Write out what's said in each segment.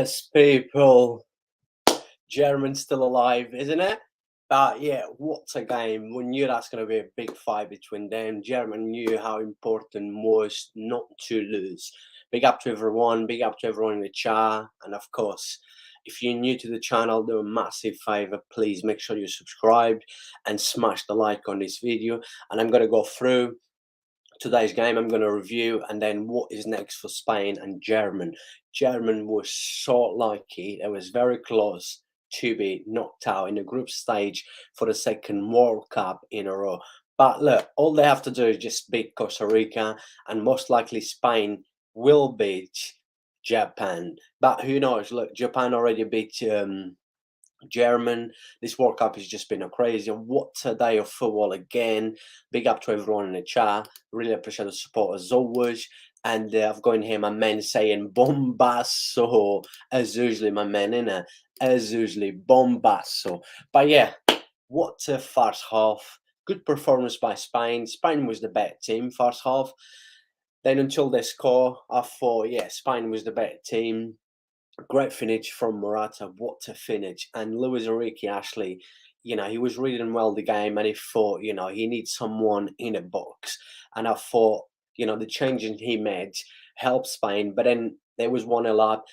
Yes, people. German's still alive, isn't it? But yeah, what a game. We knew that's going to be a big fight between them. German knew how important was not to lose. Big up to everyone. Big up to everyone in the chat. And of course, if you're new to the channel, do a massive favor. Please make sure you're subscribed and smash the like on this video. And I'm going to go through today's game. I'm going to review and then what is next for Spain and German. German was so lucky. It was very close to be knocked out in the group stage for the second World Cup in a row. But look, all they have to do is just beat Costa Rica, and most likely Spain will beat Japan. But who knows? Look, Japan already beat German. This World Cup has just been a crazy. What a day of football again. Big up to everyone in the chat. Really appreciate the support as always. And I've got in here my men saying bombasso, as usually, my men, innit? As usually, bombasso. But yeah, what a first half. Good performance by Spain. Spain was the better team first half. Then until they score, I thought, yeah, Spain was the better team. Great finish from Morata. What a finish. And Luis Enrique, actually, he was reading well the game, and he thought, he needs someone in a box. And I thought, the changes he made helped Spain. But then there was 1-0 up.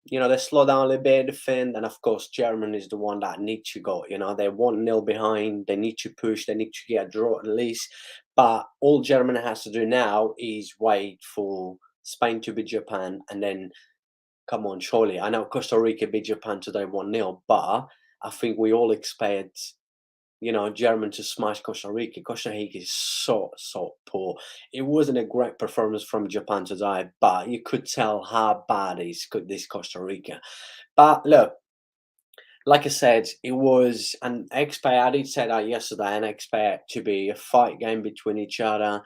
They slow down a little bit, defend, and of course, Germany is the one that needs to go. They're 1-0 behind. They need to push. They need to get a draw at least. But all Germany has to do now is wait for Spain to beat Japan, and then come on, surely. I know Costa Rica beat Japan today 1-0, but I think we all expect, Germany to smash Costa Rica. Costa Rica is so poor. It wasn't a great performance from Japan today, but you could tell how bad is this Costa Rica. But look, like I said, it was I did say that yesterday, and I expect to be a fight game between each other.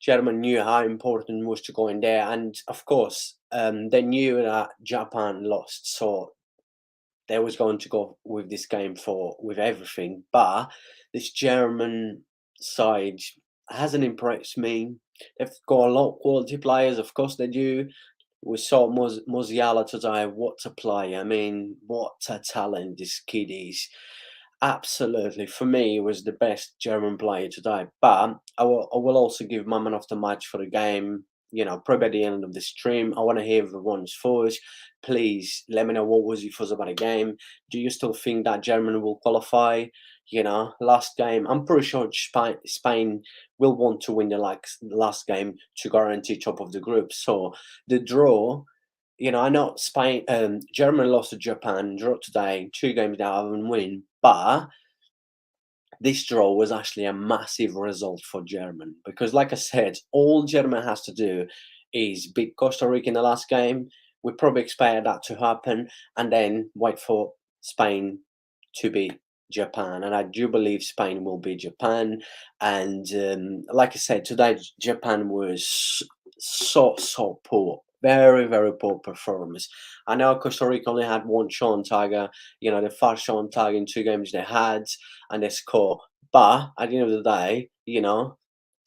Germany knew how important it was to go in there, and of course, they knew that Japan lost, so they was going to go with this game with everything. But this German side hasn't impressed me. They've got a lot of quality players, of course they do. We saw Musiala today. What a player! I mean, what a talent this kid is. Absolutely, for me, he was the best German player today. But I will also give my man of the match for the game. Probably at the end of the stream. I want to hear everyone's thoughts. Please let me know what was your thoughts about the game. Do you still think that Germany will qualify? Last game, I'm pretty sure Spain will want to win the last game to guarantee top of the group. So the draw. I know Germany lost to Japan, draw today, 2 games they haven't win, but this draw was actually a massive result for Germany because, like I said, all Germany has to do is beat Costa Rica in the last game. We probably expect that to happen, and then wait for Spain to beat Japan. And I do believe Spain will beat Japan. And like I said, today Japan was so poor. Very poor performance. I know Costa Rica only had 1 shot on target, the first shot on target in 2 games they had, and they score. But at the end of the day,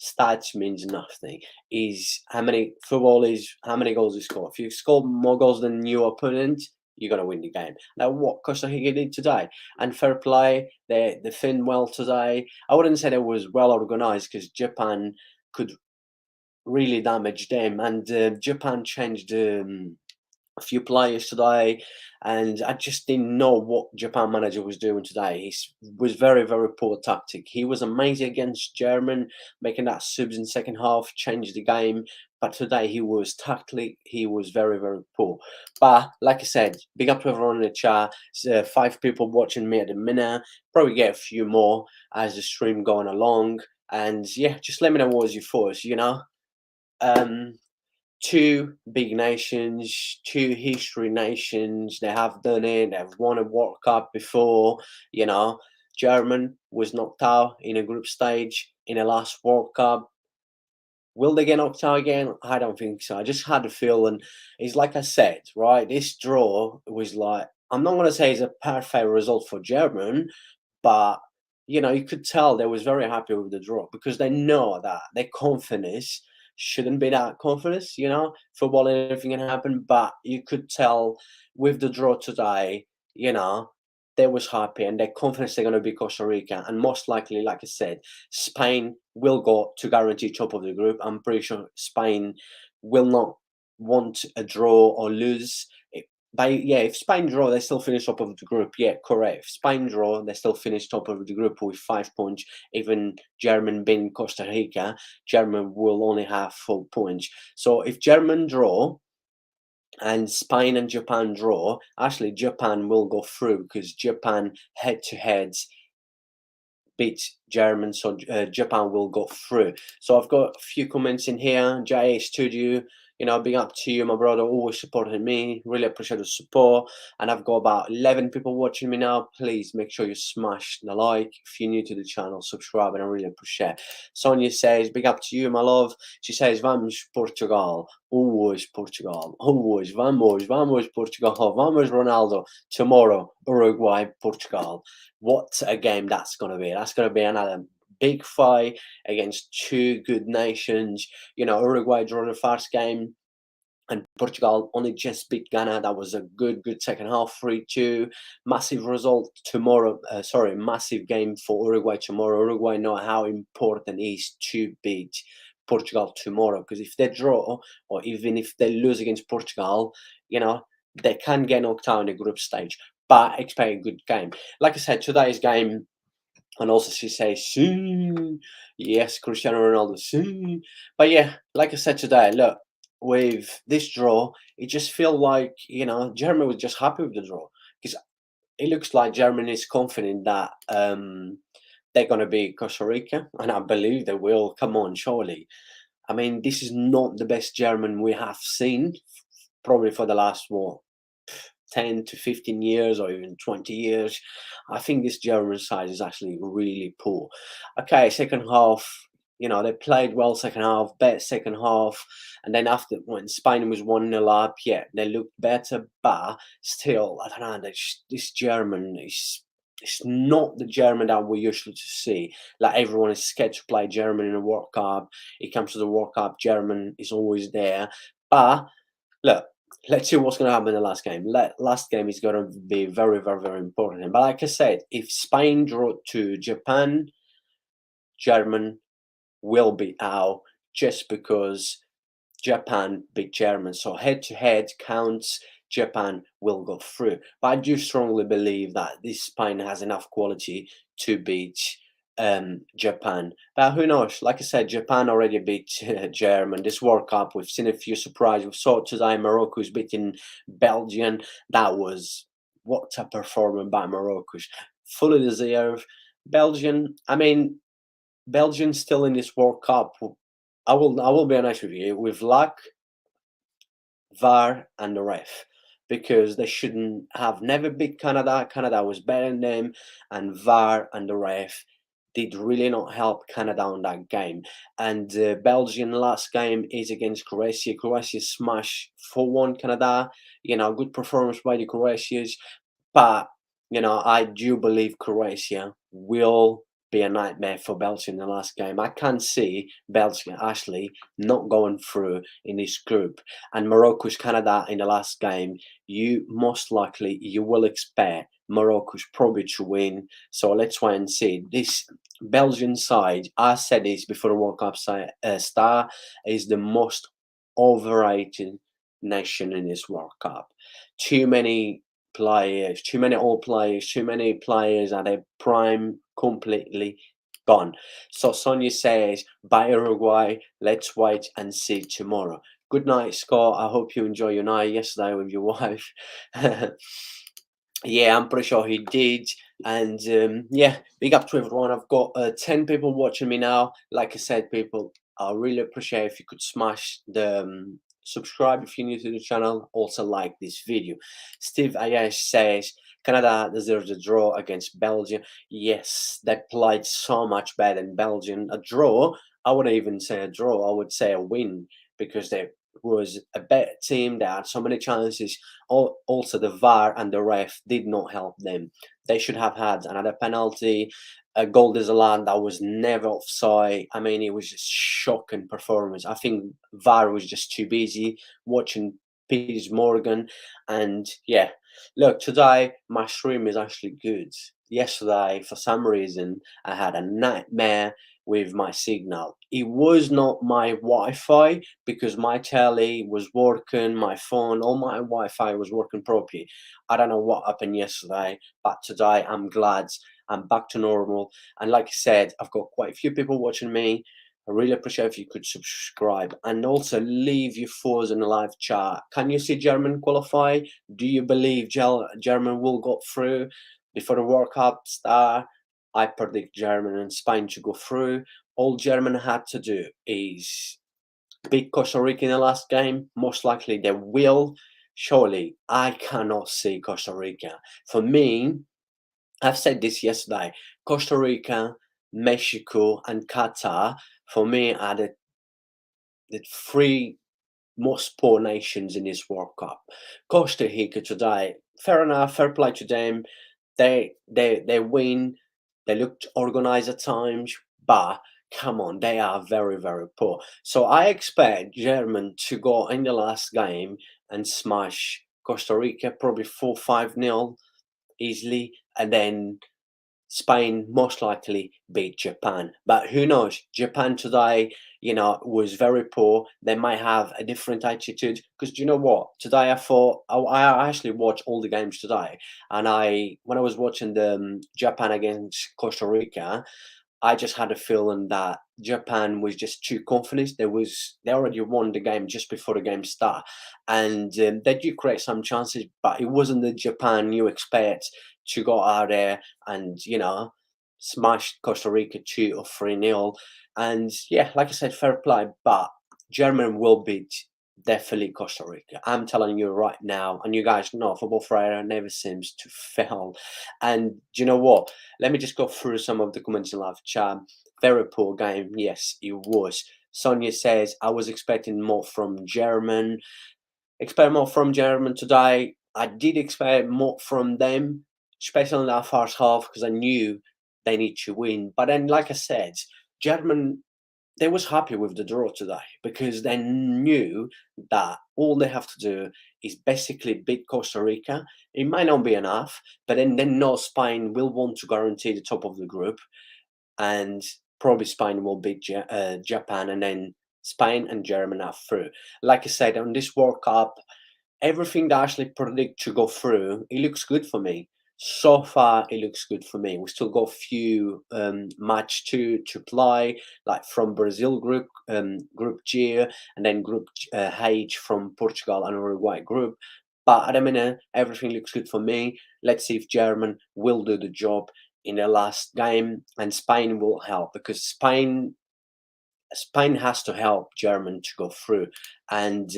stats means nothing. Is how many goals you score. If you score more goals than your opponent, you're gonna win the game. Now, what Costa Rica did today, and fair play, they defend well today. I wouldn't say it was well organized because Japan could really damage them, and Japan changed a few players today, and I just didn't know what Japan manager was doing today. He was very poor tactic. He was amazing against German, making that subs in second half, changed the game. But today he was tactically, he was very poor. But like I said, big up to everyone in the chat. 5 people watching me at the minute. Probably get a few more as the stream going along. And yeah, just let me know what was your thoughts. 2 big nations, 2 history nations. They have done it. They've won a World Cup before. German was knocked out in a group stage in the last World Cup. Will they get knocked out again? I don't think so. I just had a feeling. It's like I said, right? This draw was like, I'm not going to say it's a perfect result for German, but you could tell they was very happy with the draw because they know that their confidence shouldn't be that confidence, you know, football and anything can happen. But you could tell with the draw today, you know, they was happy and they're confident they're going to be Costa Rica. And most likely, like I said, Spain will go to guarantee top of the group. I'm pretty sure Spain will not want a draw or lose. Yeah, if Spain draw, they still finish top of the group. Yeah, correct. If Spain draw, they still finish top of the group with 5 points. Even German being Costa Rica, German will only have 4 points. So if German draw and Spain and Japan draw, actually Japan will go through because Japan head to heads beat German, so Japan will go through. So I've got a few comments in here. JA Studio, you know, big up to you, my brother, always supporting me. Really appreciate the support. And I've got about 11 people watching me now. Please make sure you smash the like. If you're new to the channel, subscribe, and I really appreciate it. Sonia says, big up to you, my love. She says, vamos Portugal. Always Portugal. Always. Vamos, vamos Portugal. Vamos Ronaldo. Tomorrow, Uruguay, Portugal. What a game that's going to be. That's going to be another big fight against two good nations. You know, Uruguay drew the first game and Portugal only just beat Ghana. That was a good second half, 3-2. Massive result tomorrow. Massive game for Uruguay tomorrow. Uruguay know how important it is to beat Portugal tomorrow, because if they draw or even if they lose against Portugal, you know, they can get knocked out in the group stage. But expect a good game. Like I said, today's game, and also she says, see, yes, Cristiano Ronaldo, see. But yeah, like I said today, look, with this draw, it just feel like, you know, Germany was just happy with the draw, because it looks like Germany is confident that they're going to be Costa Rica, and I believe they will. Come on, surely. I mean, this is not the best German we have seen, probably for the last, what, 10 to 15 years or even 20 years. I think this German side is actually really poor. Okay, second half, you know, they played well second half, better second half. And then after, when Spain was 1-0 up, yeah, they looked better. But still, I don't know, this German is... It's not the German that we usually see. Like, everyone is scared to play German in the World Cup. It comes to the World Cup, German is always there. But look, let's see what's going to happen in the last game. Last game is going to be very important. But like I said, if Spain draw to Japan, German will be out, just because Japan beat German. So head to head counts, Japan will go through. But I do strongly believe that this Spain has enough quality to beat Japan. But who knows? Like I said, Japan already beat Germany. This World Cup, we've seen a few surprises. We saw today Morocco's beating Belgium. That was... what a performance by Morocco. Fully deserved. Belgium, I mean, Belgium's still in this World Cup. I will be honest with you, with luck, VAR, and the ref, because they shouldn't have never beat Canada. Canada was better than them, and VAR and the ref did really not help Canada on that game. And Belgium last game is against Croatia. Croatia smashed 4-1 Canada. You know, good performance by the Croatians. But, you know, I do believe Croatia will be a nightmare for Belgium in the last game. I can't see Belgium actually not going through in this group. And Morocco's Canada in the last game, you will expect Morocco's probably to win. So let's wait and see. This Belgian side, I said this before the World Cup start, is the most overrated nation in this World Cup. Too many players, too many old players, too many players at their prime completely gone. So Sonia says, bye Uruguay, let's wait and see tomorrow. Good night, Scott. I hope you enjoy your night yesterday with your wife. Yeah, I'm pretty sure he did. And yeah, big up to everyone. I've got 10 people watching me now. Like I said, people, I really appreciate if you could smash the subscribe if you're new to the channel. Also like this video. Steve Ayash says, Canada deserves a draw against Belgium. Yes, they played so much better than Belgium. A draw, I wouldn't even say a draw. I would say a win, because they was a better team. They had so many chances. Also, the VAR and the ref did not help them. They should have had another penalty. A goal is a land that was never offside. I mean, it was just shocking performance. I think VAR was just too busy watching Piers Morgan, and yeah, look, today my stream is actually good. Yesterday, for some reason, I had a nightmare with my signal. It was not my Wi-Fi because my telly was working, my phone, all my Wi-Fi was working properly. I don't know what happened yesterday, but today I'm glad I'm back to normal. And like I said, I've got quite a few people watching me. I really appreciate if you could subscribe and also leave your thoughts in the live chat. Can you see German qualify? Do you believe German will go through before the World Cup start? I predict Germany and Spain to go through. All Germany had to do is beat Costa Rica in the last game. Most likely they will. Surely, I cannot see Costa Rica. For me, I've said this yesterday. Costa Rica, Mexico, and Qatar, for me, are the three most poor nations in this World Cup. Costa Rica today, fair enough, fair play to them. They win. They looked organized at times, but come on, they are very, very poor. So I expect German to go in the last game and smash Costa Rica probably 4-5 nil easily, and then Spain most likely beat Japan. But who knows? Japan today, was very poor. They might have a different attitude. Because do you know what? Today I thought I actually watched all the games today, and when I was watching the Japan against Costa Rica, I just had a feeling that Japan was just too confident. They already won the game just before the game start, and they did create some chances, but it wasn't the Japan you expect to go out there and smash Costa Rica 2 or 3 nil. And yeah, like I said, fair play, but Germany will beat definitely Costa Rica. I'm telling you right now, and you guys know football Ferreira never seems to fail. And do you know what? Let me just go through some of the comments in live chat. Very poor game. Yes, it was. Sonia says, I was expecting more from German. Expect more from German today. I did expect more from them, especially in that first half, because I knew they need to win. But then, like I said, German, they was happy with the draw today because they knew that all they have to do is basically beat Costa Rica. It might not be enough, but then they know Spain will want to guarantee the top of the group, and probably Spain will beat Japan, and then Spain and Germany are through. Like I said, on this World Cup, everything that I actually predict to go through, it looks good for me. So far, it looks good for me. We still got a few match to play, like from Brazil group G, and then group H from Portugal and Uruguay group. But at the minute, everything looks good for me. Let's see if German will do the job in the last game, and Spain will help because Spain has to help German to go through, and.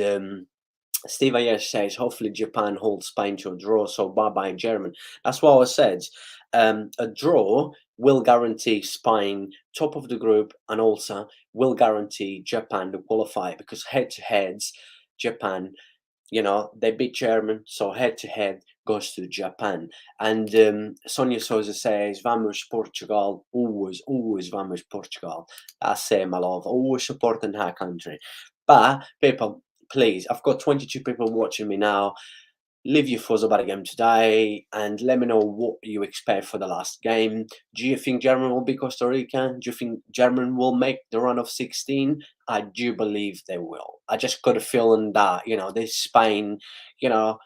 Steve Ayers says, hopefully Japan holds Spain to a draw, so bye-bye German. That's what I said. A draw will guarantee Spain top of the group and also will guarantee Japan to qualify because head-to-heads, Japan, they beat German, so head-to-head goes to Japan. And Sonia Souza says, vamos Portugal, always, always vamos Portugal. That's it, my love, always supporting her country. But, people, please, I've got 22 people watching me now. Leave your thoughts about the game today and let me know what you expect for the last game. Do you think Germany will beat Costa Rica? Do you think Germany will make the run of 16? I do believe they will. I just got a feeling that, this Spain, you know,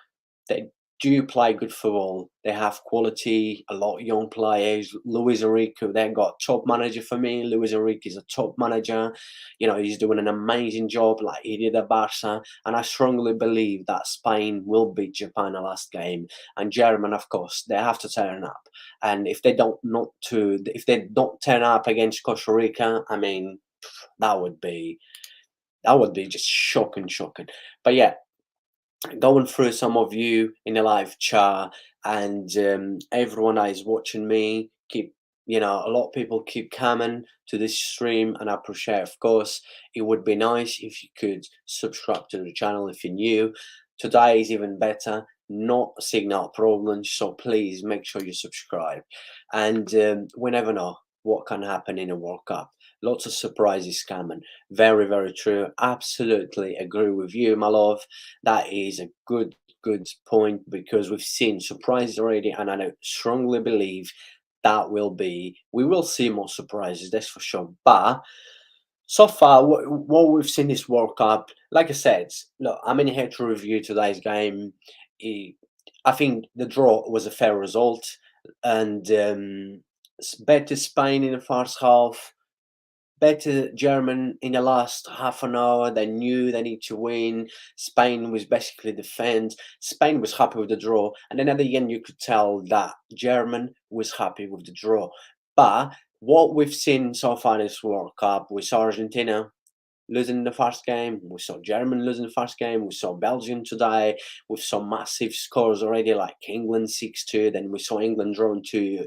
they do play good football. They have quality, a lot of young players. Luis Enrique, they got top manager for me. Luis Enrique is a top manager. He's doing an amazing job like he did at Barca. And I strongly believe that Spain will beat Japan in the last game. And German, of course, they have to turn up. And if they don't turn up against Costa Rica, I mean, that would be just shocking. But yeah, going through some of you in the live chat and everyone that is watching me, keep a lot of people keep coming to this stream, and I appreciate. Of course, it would be nice if you could subscribe to the channel if you're new. Today is even better. Not signal problems, so please make sure you subscribe. And we never know what can happen in a World Cup. Lots of surprises coming. Very, very true. Absolutely agree with you, my love. That is a good point, because we've seen surprises already, and I strongly believe that we will see more surprises, that's for sure. But so far, what we've seen this World Cup, like I said, look, I'm in here to review today's game. Eh, I think the draw was a fair result, and better Spain in the first half, better German in the last half an hour. They knew they need to win. Spain was basically defend. Spain was happy with the draw, and then at the end you could tell that German was happy with the draw. But what we've seen so far in this World Cup, we saw Argentina losing the first game, we saw Germany losing the first game, we saw Belgium today with some massive scores already, like England 6-2, then we saw England drawn to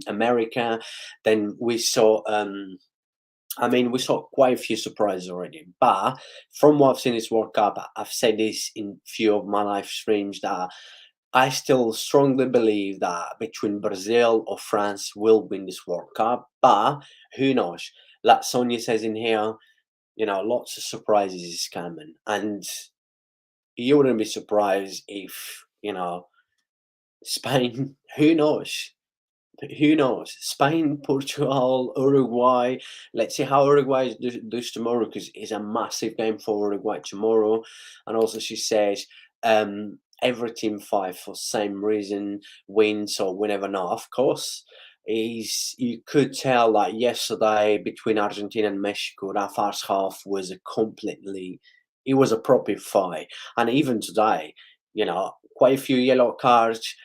America, then we saw we saw quite a few surprises already. But from what I've seen this World Cup, I've said this in few of my live streams, that I still strongly believe that between Brazil or France will win this World Cup. But who knows? Like Sonia says in here, lots of surprises is coming. And you wouldn't be surprised if, Spain, who knows? Who knows? Spain, Portugal, Uruguay. Let's see how Uruguay does tomorrow, because it's a massive game for Uruguay tomorrow. And also, she says every team fight for same reason, wins or we never know. Of course, is you could tell like yesterday between Argentina and Mexico, that first half was it was a proper fight, and even today, quite a few yellow cards.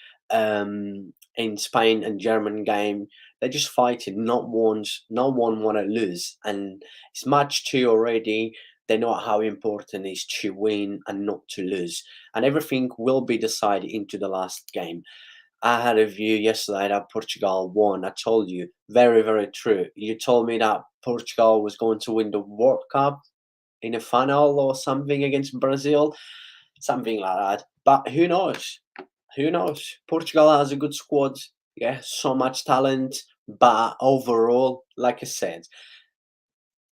In Spain and German game, they're just fighting. Not once, no one want to lose, and it's match two already. They know how important it is to win and not to lose, and everything will be decided into the last game. I had a view yesterday that Portugal won. I told you, very, very true. You told me that Portugal was going to win the World Cup in a final or something against Brazil, something like that. But who knows? Who knows? Portugal has a good squad. Yeah, so much talent. But overall, like I said,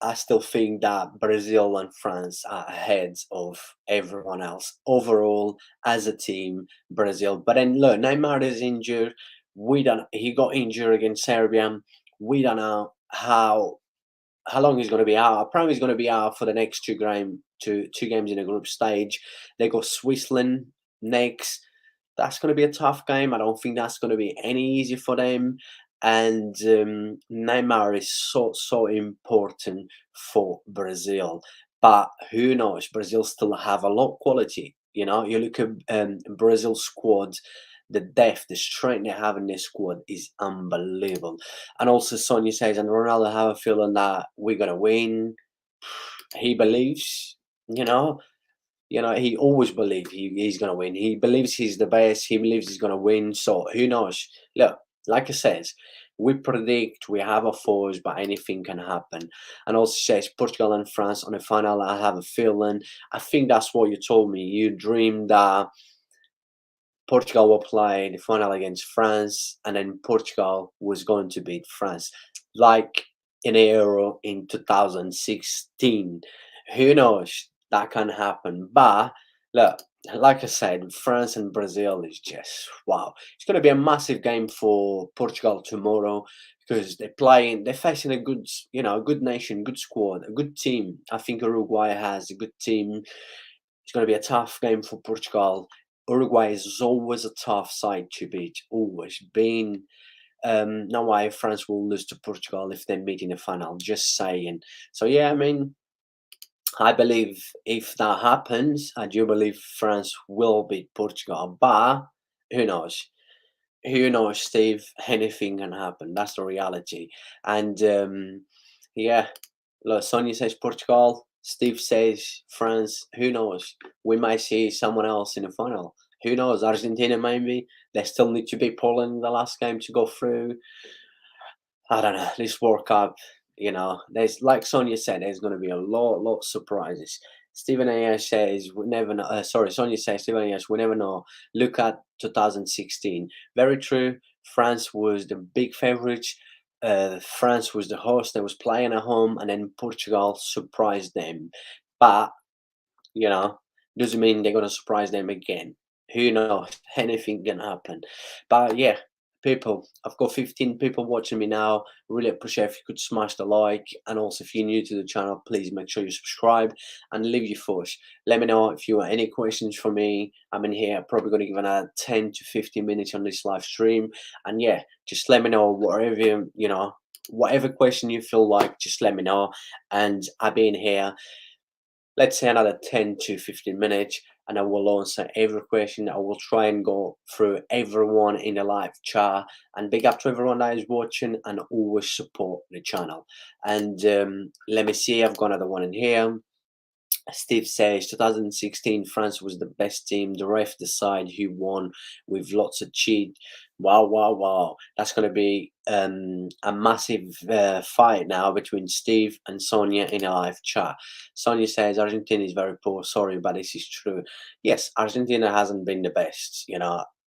I still think that Brazil and France are ahead of everyone else. Overall, as a team, Brazil. But then look, Neymar is injured. We don't. He got injured against Serbia. We don't know how long he's going to be out. Apparently, he's going to be out for the next two games in the group stage. They got Switzerland next. That's going to be a tough game. I don't think that's going to be any easy for them. And Neymar is so important for Brazil. But who knows? Brazil still have a lot of quality. You look at Brazil's squad, the depth, the strength they have in their squad is unbelievable. And also, Sonia says, and Ronaldo have a feeling that we're gonna win. He believes, you know, he always believes he's gonna win. He believes he's the best. He believes he's gonna win. So who knows? Look, like I said, we predict, we have a force, but anything can happen. And also says Portugal and France on the final. I have a feeling. I think that's what you told me. You dreamed that Portugal will play the final against France, and then Portugal was going to beat France, like in the Euro in 2016. Who knows? That can happen. But look, like I said, France and Brazil is just wow. It's going to be a massive game for Portugal tomorrow, because they're facing a good, a good nation, good squad, a good team. I think Uruguay has a good team. It's going to be a tough game for Portugal. Uruguay is always a tough side to beat, always been. No way France will lose to Portugal if they meet in the final. Just saying. So yeah, I believe if that happens, I do believe France will beat Portugal. But who knows? Who knows, Steve? Anything can happen. That's the reality. And yeah, look, Sonia says Portugal. Steve says France. Who knows? We might see someone else in the final. Who knows? Argentina maybe. They still need to beat Poland in the last game to go through. I don't know. This World Cup, there's like Sonia said, there's going to be a lot of surprises. Stephen A. says we never know. Sorry, Sonia says Stephen A. we never know. Look at 2016. Very true. France was the big favorites. France was the host. They was playing at home, and then Portugal surprised them. But you know, doesn't mean they're gonna surprise them again. Who knows? Anything can happen. But yeah, people, I've got 15 people watching me now. Really appreciate if you could smash the like, and also if you're new to the channel, please make sure you subscribe and leave your thoughts. Let me know if you have any questions for me. I'm in here, probably gonna give another 10 to 15 minutes on this live stream. And yeah, just let me know whatever question you feel like, just let me know. And I'll be in here, let's say, another 10 to 15 minutes, and I will answer every question. I will try and go through everyone in the live chat, and big up to everyone that is watching and always support the channel. And let me see, I've got another one in here. Steve says 2016 France was the best team. The ref decide who won with lots of cheat. Wow, wow, wow! That's going to be a massive fight now between Steve and Sonia in a live chat. Sonia says Argentina is very poor. Sorry, but this is true. Yes, Argentina hasn't been the best.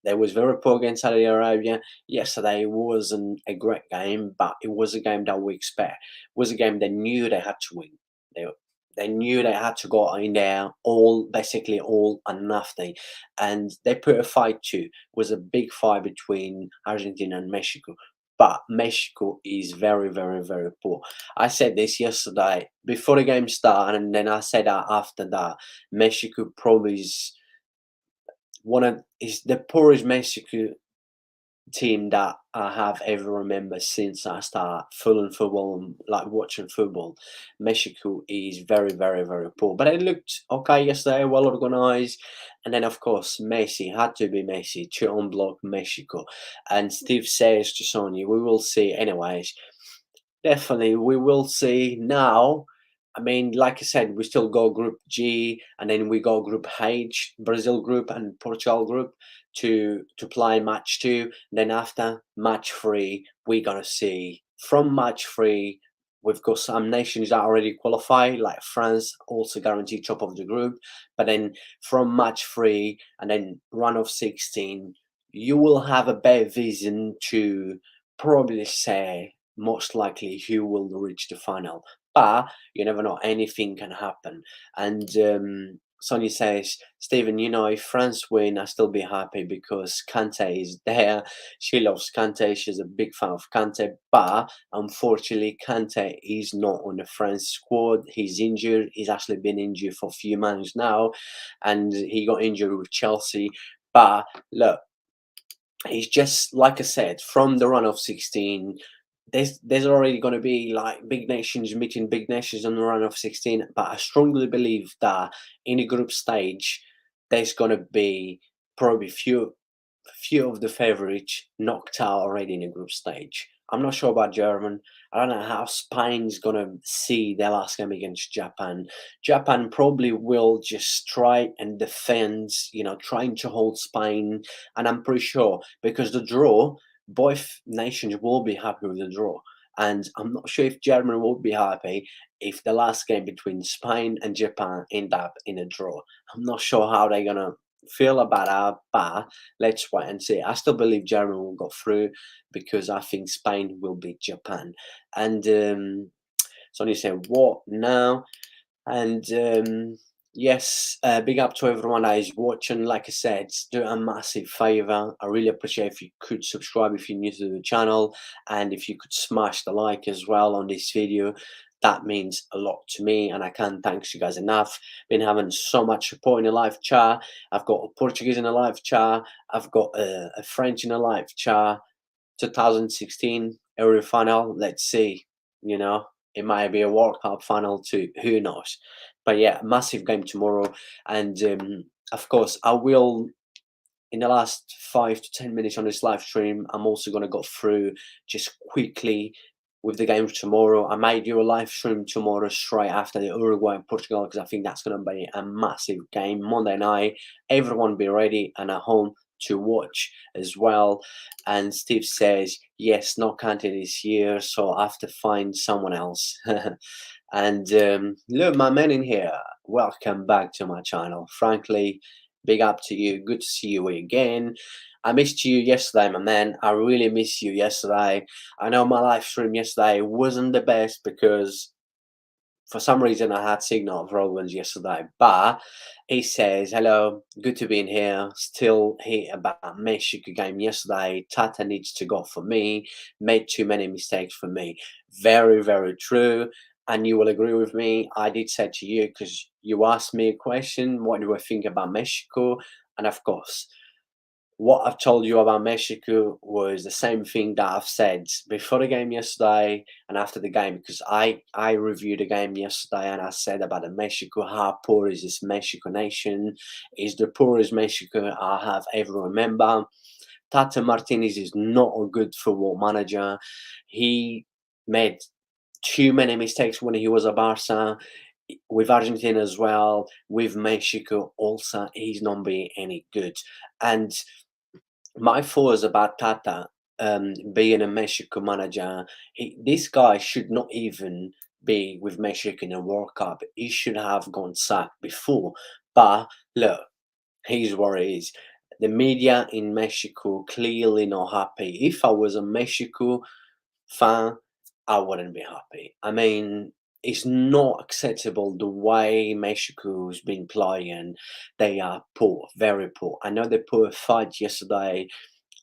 They was very poor against Saudi Arabia. Yesterday wasn't a great game, but it was a game that we expect. It was a game they knew they had to win. They they knew they had to go in there basically all and nothing, and they put a fight too. It was a big fight between Argentina and Mexico, but Mexico is very, very, very poor. I said this yesterday before the game started, and then I said that after that, Mexico probably is the poorest Mexico team that I have ever remembered since I started following football and like watching football. Mexico is very, very, very poor. But it looked okay yesterday, well organized. And then of course Messi had to be Messi to unblock Mexico. And Steve says to Sonya, we will see anyways. Definitely, we will see now. I mean, like I said, we still go Group G, and then we go Group H, Brazil group and Portugal group to play match two. Then after match three, we're gonna see from match three. We've got some nations that already qualify, like France, also guaranteed top of the group. But then from match three and then run of 16, you will have a better vision to probably say most likely who will reach the final. But you never know, anything can happen. And Sonia says, Stephen, if France win, I still be happy because Kante is there. She loves Kante. She's a big fan of Kante. But unfortunately, Kante is not on the France squad. He's injured. He's actually been injured for a few months now. And he got injured with Chelsea. But look, it's just like I said, from the run of 16, there's already going to be like big nations meeting big nations on the run of 16. But I strongly believe that in the group stage, there's going to be probably few of the favorites knocked out already in the group stage. I'm not sure about German. I don't know how Spain's gonna see their last game against Japan. Japan probably will just try and defend, trying to hold Spain. And I'm pretty sure because the draw, both nations will be happy with the draw. And I'm not sure if Germany will be happy if the last game between Spain and Japan end up in a draw. I'm not sure how they're gonna feel about that, but let's wait and see. I still believe Germany will go through because I think Spain will beat Japan. And Sonia said, "What now?" And yes, big up to everyone that is watching. Like I said, do a massive favor. I really appreciate if you could subscribe if you're new to the channel, and if you could smash the like as well on this video. That means a lot to me, and I can't thank you guys enough. Been having so much support in the live chat. I've got a Portuguese in the live chat. I've got a French in the live chat. 2016 Euro final. Let's see. It might be a World Cup final too. Who knows? But yeah, massive game tomorrow. And of course, I will, in the last 5 to 10 minutes on this live stream, I'm also going to go through just quickly with the game tomorrow. I might do a live stream tomorrow straight after the Uruguay and Portugal because I think that's going to be a massive game. Monday night, everyone be ready and at home to watch as well. And Steve says, yes, no Kante this year, so I have to find someone else. And look, my man in here, welcome back to my channel. Frankly, big up to you. Good to see you again. I missed you yesterday, my man. I really miss you yesterday. I know my live stream yesterday wasn't the best because for some reason I had signal problems yesterday, but he says, hello, good to be in here. Still here about Mexico game yesterday. Tata needs to go for me. Made too many mistakes for me. Very, very true. And you will agree with me. I did say to you, because you asked me a question, what do I think about Mexico? And of course, what I've told you about Mexico was the same thing that I've said before the game yesterday and after the game, because I reviewed the game yesterday and I said about the Mexico, how poor is this Mexico nation? Is the poorest Mexico I have ever remember. Tata Martinez is not a good football manager. He made too many mistakes when he was at Barca. With Argentina as well, with Mexico also, he's not being any good. And my thoughts about Tata being a Mexico manager, this guy should not even be with Mexico in a World Cup. He should have gone sacked before. But look, he's what it is. The media in Mexico clearly not happy. If I was a Mexico fan, I wouldn't be happy. I mean, it's not acceptable the way Mexico's been playing. They are poor, very poor. I know they put a fight yesterday.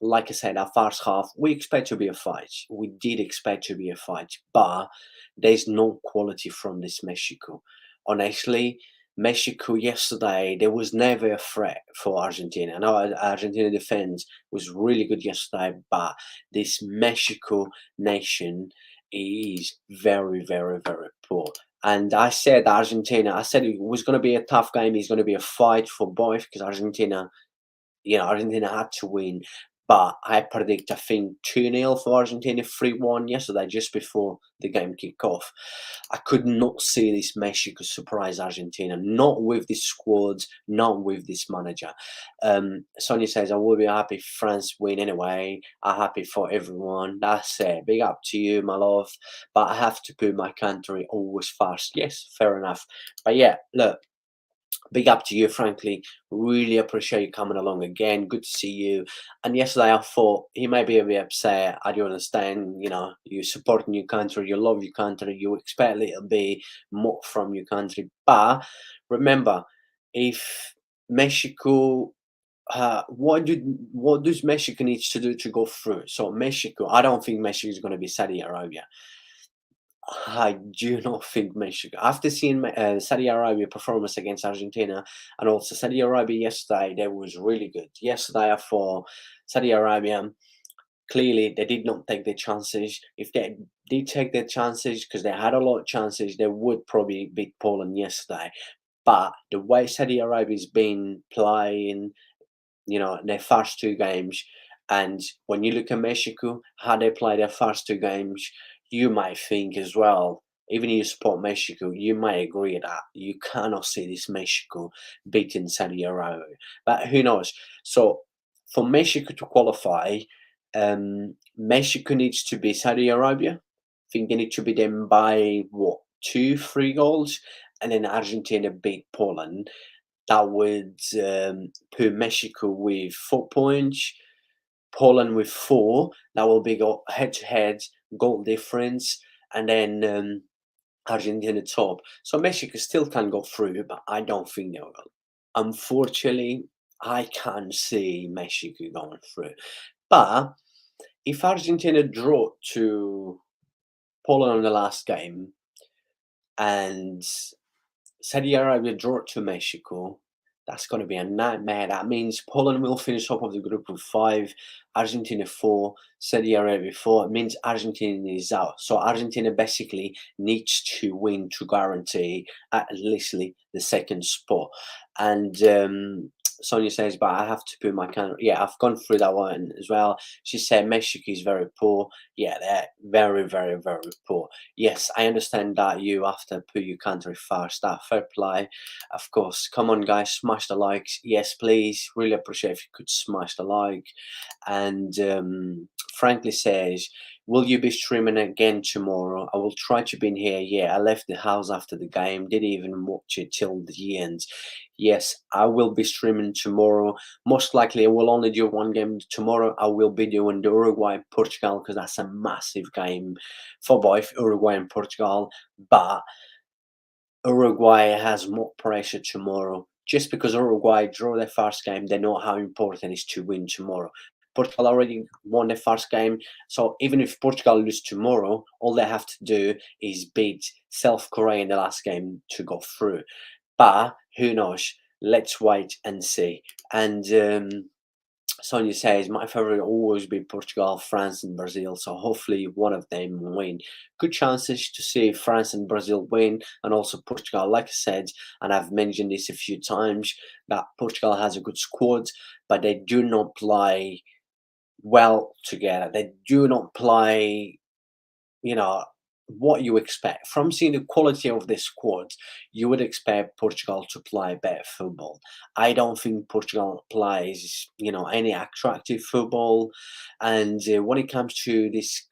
Like I said, our first half, we expect to be a fight. We did expect to be a fight, but there's no quality from this Mexico. Honestly, Mexico yesterday, there was never a threat for Argentina. I know Argentina defense was really good yesterday, but this Mexico nation is very, very, very poor. And I said Argentina, I said it was going to be a tough game. It's going to be a fight for both because Argentina, Argentina had to win. But I predict, I think, 2-0 for Argentina, 3-1 yesterday, just before the game kicked off. I could not see this Mexico surprise Argentina, not with this squad, not with this manager. Sonia says, I will be happy if France win anyway. I'm happy for everyone. That's it. Big up to you, my love. But I have to put my country always first. Yes, fair enough. But yeah, look, big up to you, frankly. Really appreciate you coming along again. Good to see you. And yesterday I thought he may be a bit upset. I do understand, you supporting your country, you love your country, you expect a little bit more from your country. But remember, if Mexico what does Mexico needs to do to go through? So Mexico, I don't think Mexico is going to be Saudi Arabia. I do not think Mexico. After seeing Saudi Arabia performance against Argentina and also Saudi Arabia yesterday, they was really good. Yesterday, I thought Saudi Arabia, clearly they did not take their chances. If they did take their chances, because they had a lot of chances, they would probably beat Poland yesterday. But the way Saudi Arabia's been playing, their first two games. And when you look at Mexico, how they play their first two games, you might think as well, even if you support Mexico, you might agree that you cannot see this Mexico beating Saudi Arabia. But who knows? So for Mexico to qualify, Mexico needs to be Saudi Arabia. I think they need to beat them by what, 2, 3 goals, and then Argentina beat Poland. That would put Mexico with 4 points, Poland with 4. That will be go head to head goal difference, and then Argentina top. So Mexico still can go through, but I don't think they will. Unfortunately, I can't see Mexico going through. But if Argentina draw to Poland on the last game and Saudi Arabia draw to Mexico, that's going to be a nightmare. That means Poland will finish top of the group with 5, Argentina 4, Saudi Arabia 4. It means Argentina is out. So Argentina basically needs to win to guarantee at least the second spot. And Sonia says, but I have to put my country. Yeah, I've gone through that one as well. She said Mexico is very poor. Yeah, they're very, very, very poor. Yes, I understand that you have to put your country first. That fair play, of course. Come on, guys, smash the likes. Yes, please. Really appreciate if you could smash the like. And frankly says, will you be streaming again tomorrow? I will try to be in here. Yeah, I left the house after the game, didn't even watch it till the end. Yes, I will be streaming tomorrow. Most likely, I will only do one game tomorrow. I will be doing the Uruguay Portugal because that's a massive game for both Uruguay and Portugal. But Uruguay has more pressure tomorrow. Just because Uruguay draw their first game, they know how important it is to win tomorrow. Portugal already won their first game, so even if Portugal lose tomorrow, all they have to do is beat South Korea in the last game to go through. But who knows? Let's wait and see. And Sonia says, my favorite will always be Portugal, France, and Brazil. So hopefully one of them win. Good chances to see France and Brazil win, and also Portugal. Like I said, and I've mentioned this a few times, that Portugal has a good squad, but they do not play well together. They do not play, you know, what you expect from seeing the quality of this squad. You would expect Portugal to play better football. I don't think Portugal plays, any attractive football. And when it comes to this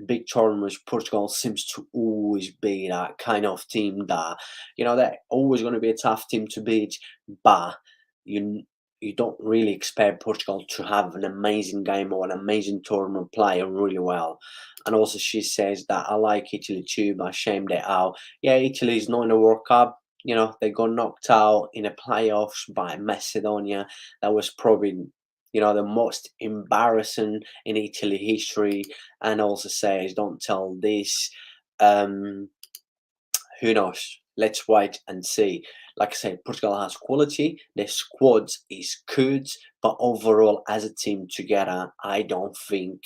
big tournaments, Portugal seems to always be that kind of team that, they're always going to be a tough team to beat, but you you don't really expect Portugal to have an amazing game or an amazing tournament playing really well. And also she says that I like Italy too, but shame they out. Yeah, Italy's not in the World Cup. They got knocked out in the playoffs by Macedonia. That was probably, the most embarrassing in Italy history. And also says, don't tell this. Um, who knows? Let's wait and see. Like I said, Portugal has quality. Their squad is good, but overall, as a team together, I don't think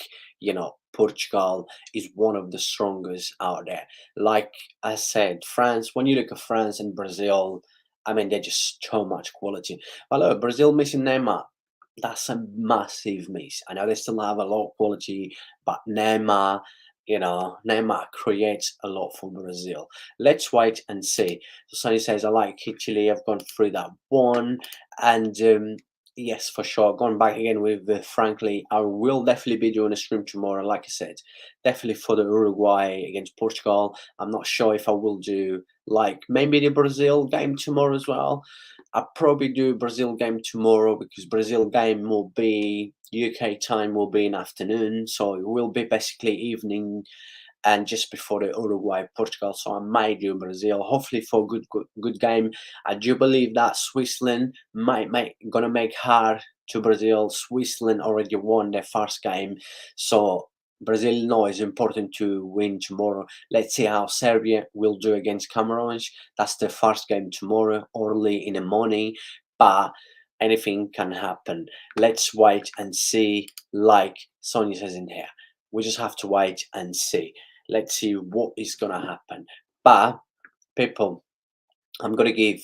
Portugal is one of the strongest out there. Like I said, France. When you look at France and Brazil, I mean, they're just so much quality. But look, Brazil missing Neymar. That's a massive miss. I know they still have a lot of quality, but Neymar creates a lot for Brazil. Let's wait and see. So Sonny says, I like Italy. I've gone through that one. And yes, for sure. Going back again with frankly, I will definitely be doing a stream tomorrow. Like I said, definitely for the Uruguay against Portugal. I'm not sure if I will do like maybe the Brazil game tomorrow as well. I'll probably do Brazil game tomorrow because Brazil game will be UK time will be in afternoon, so it will be basically evening and just before the Uruguay Portugal. So I might do Brazil, hopefully for a good game. I do believe that Switzerland gonna make hard to Brazil. Switzerland already won their first game, so Brazil knows it's important to win tomorrow. Let's see how Serbia will do against Cameroon. That's the first game tomorrow, early in the morning, but anything can happen. Let's wait and see, like Sonia says in here. We just have to wait and see. Let's see what is gonna happen. But people, I'm gonna give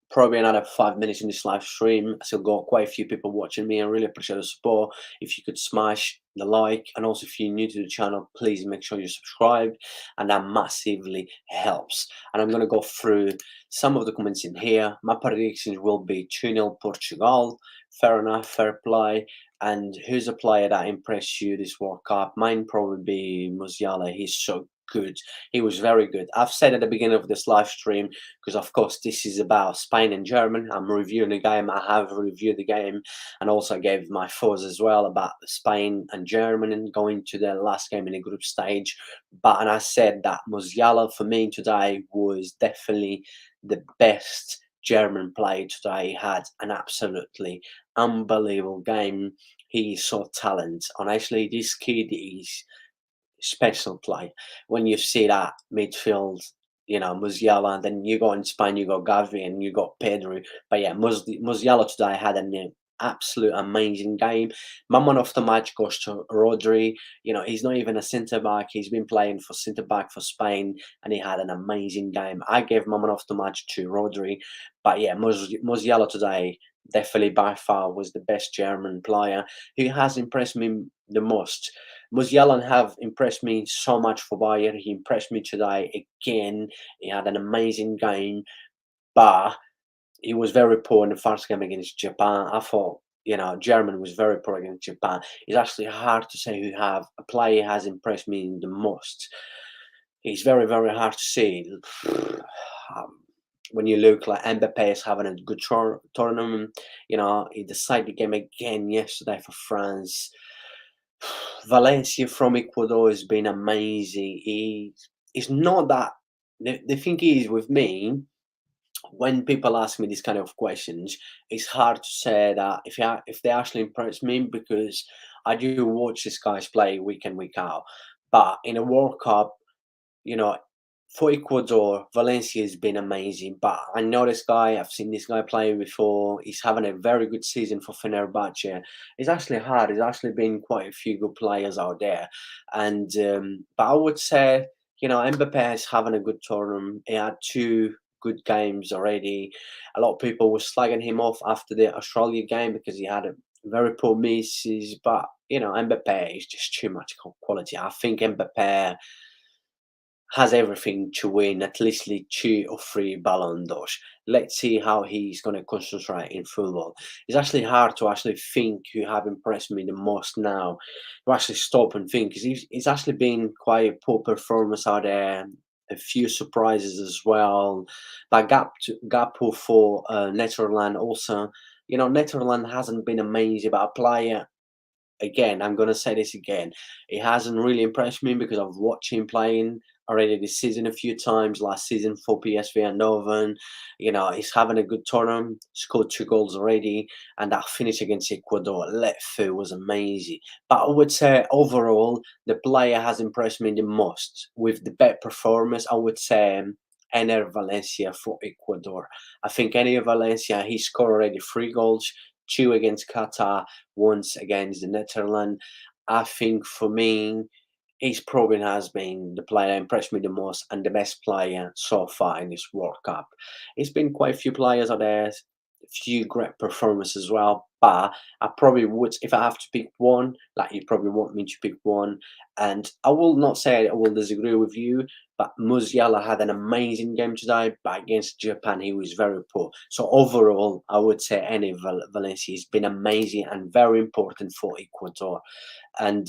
probably another 5 minutes in this live stream. I still got quite a few people watching me. I really appreciate the support. If you could smash the like, and also if you're new to the channel, please make sure you subscribe, and that massively helps. And I'm gonna go through some of the comments in here. My predictions will be 2-0 Portugal. Fair enough, fair play. And who's a player that impressed you this World Cup? Mine probably be Musiala. He's so good. He was very good. I've said at the beginning of this live stream, because of course this is about Spain and Germany. I'm reviewing the game. I have reviewed the game, and also gave my thoughts as well about Spain and Germany and going to their last game in the group stage. And I said that Musiala for me today was definitely the best German player today. He had an absolutely unbelievable game. He saw talent. Honestly, this kid is special play. When you see that midfield, Musiala, and then you go in Spain, you got Gavi and you got Pedro. But yeah, Musiala today had an absolute amazing game. My man of the match goes to Rodri. He's not even a centre back. He's been playing for centre back for Spain, and he had an amazing game. I gave my man of the match to Rodri. But yeah, Musiala today definitely by far was the best German player who has impressed me the most. Musiala have impressed me so much for Bayern. He impressed me today again. He had an amazing game, but he was very poor in the first game against Japan. I thought, Germany was very poor against Japan. It's actually hard to say who have a player has impressed me the most. It's very, very hard to say. Um, when you look like Mbappe is having a good tournament, he decided the game again yesterday for France. Valencia from Ecuador has been amazing. It's not that the thing is with me, when people ask me these kind of questions, it's hard to say that if they actually impress me because I do watch these guys play week in week out. But in a World Cup, you know, for Ecuador, Valencia has been amazing. But I know this guy. I've seen this guy play before. He's having a very good season for Fenerbahce. It's actually hard. There's actually been quite a few good players out there, and but I would say Mbappe is having a good tournament. He had two good games already. A lot of people were slagging him off after the Australia game because he had a very poor misses. But Mbappe is just too much quality. I think Mbappe has everything to win at least like 2 or 3 Ballon d'Ors. Let's see how he's going to concentrate in football. It's actually hard to actually think who have impressed me the most now. To actually stop and think because he's actually been quite a poor performance out there. A few surprises as well. But Gappo for Netherlands also. Netherlands hasn't been amazing, but a player again, I'm gonna say this again. It hasn't really impressed me because I've watched him playing already this season a few times. Last season for PSV Eindhoven, he's having a good tournament. Scored 2 goals already, and that finish against Ecuador, Letfu was amazing. But I would say overall, the player has impressed me the most with the better performance. I would say. Ener Valencia for Ecuador. I think Ener Valencia, he scored already 3 goals, two against Qatar, once against the Netherlands. I think for me, he's probably has been the player that impressed me the most and the best player so far in this World Cup. It's been quite a few players out there, a few great performances as well. But I probably would, if I have to pick one, like you probably want me to pick one, and I will not say I will disagree with you, but Musiala had an amazing game today, but against Japan he was very poor. So overall, I would say any Valencia has been amazing and very important for Ecuador. And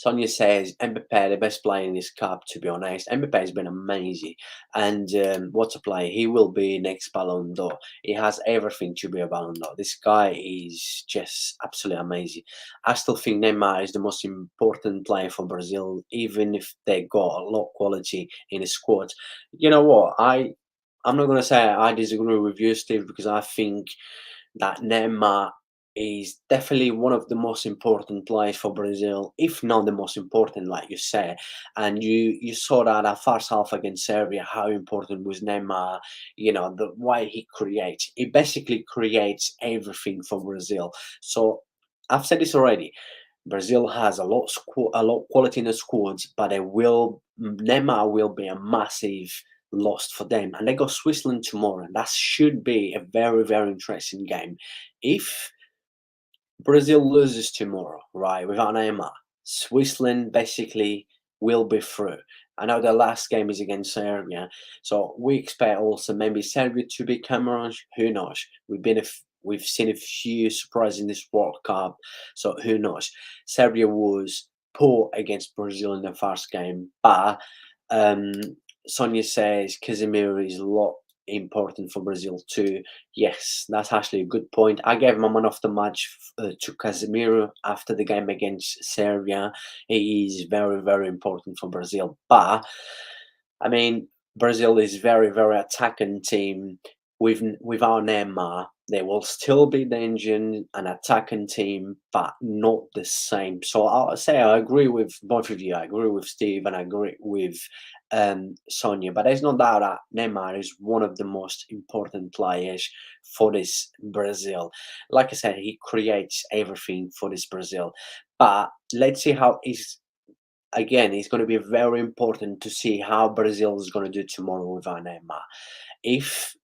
Sonia says Mbappe, the best player in this cup. To be honest, Mbappe has been amazing, and what a player! He will be next Ballon d'Or. He has everything to be a Ballon d'Or. This guy is just absolutely amazing. I still think Neymar is the most important player for Brazil, even if they got a lot of quality in the squad. You know what? I'm not going to say I disagree with you, Steve, because I think that Neymar is definitely one of the most important players for Brazil, if not the most important, like you said. And you saw that at first half against Serbia, how important was Neymar. The way he creates, he basically creates everything for Brazil. So I've said this already. Brazil has a lot of quality in the squads, but Neymar will be a massive loss for them. And they got Switzerland tomorrow. And that should be a very, very interesting game. If Brazil loses tomorrow, right, without Neymar, Switzerland basically will be through. I know the last game is against Serbia, so we expect also maybe Serbia to be Cameroon. Who knows? We've seen a few surprises in this World Cup, so who knows? Serbia was poor against Brazil in the first game, but um, Sonia says Casemiro is a lot important for Brazil too. Yes, that's actually a good point. I gave my man of the match to Casemiro after the game against Serbia. He is very, very important for Brazil. But I mean, Brazil is very, very attacking team. Without Neymar, they will still be the engine, an attacking team, but not the same. So I'll say I agree with both of you. I agree with Steve and I agree with Sonia. But there's no doubt that Neymar is one of the most important players for this Brazil. Like I said, he creates everything for this Brazil. But let's see how he's again, it's going to be very important to see how Brazil is going to do tomorrow without Neymar. If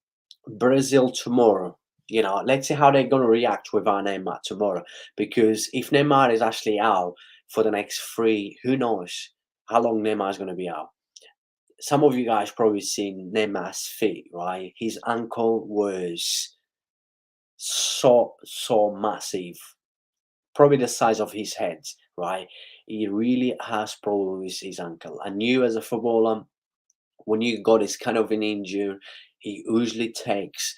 Brazil tomorrow let's see how they're going to react without Neymar tomorrow. Because if Neymar is actually out for the next three, who knows how long Neymar is going to be out. Some of you guys probably seen Neymar's feet, right? His ankle was so massive, probably the size of his head, right? He really has problems with his ankle. And you as a footballer, when you got this kind of an injury, it usually takes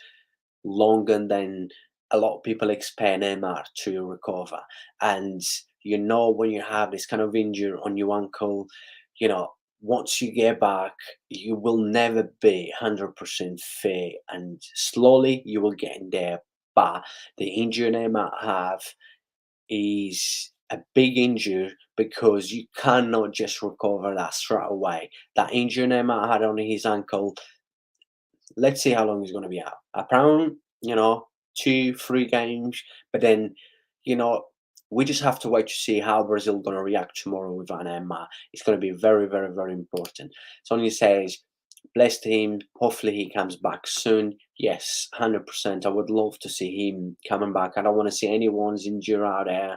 longer than a lot of people expect Neymar to recover. And when you have this kind of injury on your ankle, you know, once you get back, you will never be 100% fit, and slowly you will get in there. But the injury Neymar have is a big injury because you cannot just recover that straight away. That injury Neymar had on his ankle, let's see how long he's going to be out. Apparently, 2, 3 games, but then, you know, we just have to wait to see how Brazil going to react tomorrow with Van Emma. It's going to be very, very, very important. Sonia says, bless him. Hopefully he comes back soon. Yes, 100%. I would love to see him coming back. I don't want to see anyone's injured out there.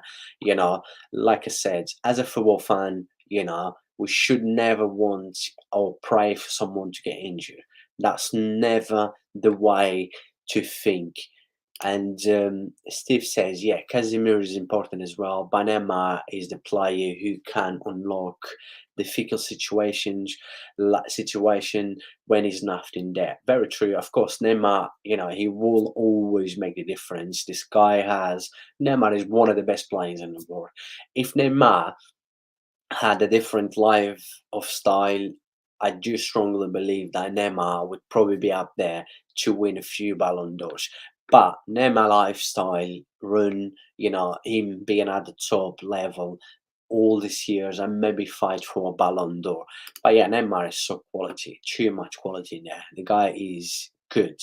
Like I said, as a football fan, we should never want or pray for someone to get injured. That's never the way to think. And Steve says, yeah, Casemiro is important as well. Banema is the player who can unlock difficult situation when he's nothing there. Very true. Of course, Neymar, he will always make the difference. Neymar is one of the best players in the world. If Neymar had a different life of style, I do strongly believe that Neymar would probably be up there to win a few Ballon d'Ors. But Neymar lifestyle, him being at the top level all these years and maybe fight for a Ballon d'Or. But yeah, Neymar is so quality, too much quality in there. The guy is good.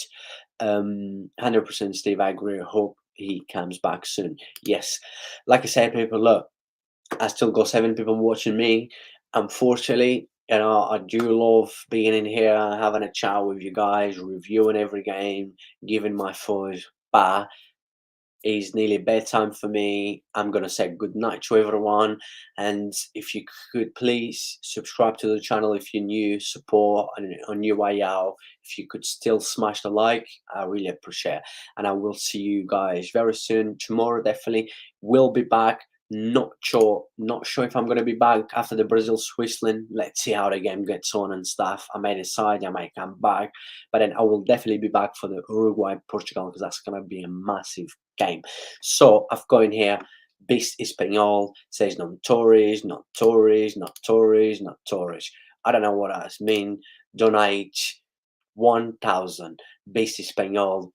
100% Steve, I agree. I hope he comes back soon. Yes. Like I said, people, look, I still got 7 people watching me. Unfortunately, I do love being in here, having a chat with you guys, reviewing every game, giving my thoughts. But it's nearly bedtime for me. I'm gonna say good night to everyone, and if you could please subscribe to the channel if you're new, support on your way out. If you could still smash the like, I really appreciate it. And I will see you guys very soon. Tomorrow definitely will be back. Not sure if I'm gonna be back after the Brazil Switzerland. Let's see how the game gets on and stuff. I may decide I might come back, but then I will definitely be back for the Uruguay Portugal because that's gonna be a massive game. So I've got in here, Beast Espanol says not Tories, not Tories, not Tories, not Tories. I don't know what that means. Donate 1,000. Beast Espanol,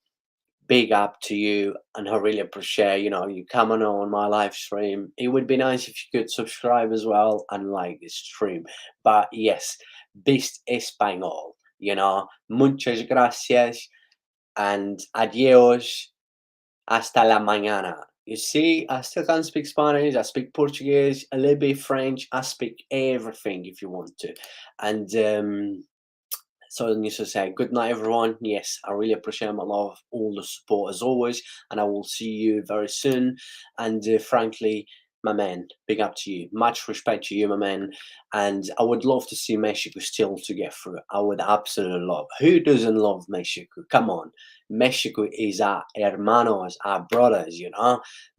big up to you, and I really appreciate you coming on my live stream. It would be nice if you could subscribe as well and like this stream. But yes, Beast Espanol, muchas gracias and adios. Hasta la mañana. You see, I still can speak Spanish, I speak Portuguese, a little bit French, I speak everything if you want to. And so I need to say good night, everyone. Yes, I really appreciate my love, all the support as always, and I will see you very soon. And frankly, my man, big up to you. Much respect to you, my man. And I would love to see Mexico still to get through. I would absolutely love. Who doesn't love Mexico? Come on. Mexico is our hermanos, our brothers,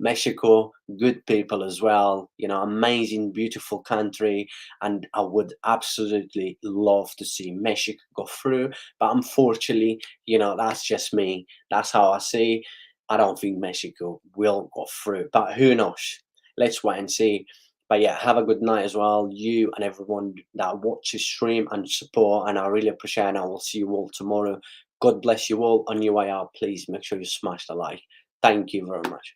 Mexico, good people as well, amazing, beautiful country. And I would absolutely love to see Mexico go through. But unfortunately, that's just me. That's how I see. I don't think Mexico will go through. But who knows? Let's wait and see. But yeah, have a good night as well, you and everyone that watches stream and support. And I really appreciate it. And I will see you all tomorrow. God bless you all. On your way out, please make sure you smash the like. Thank you very much.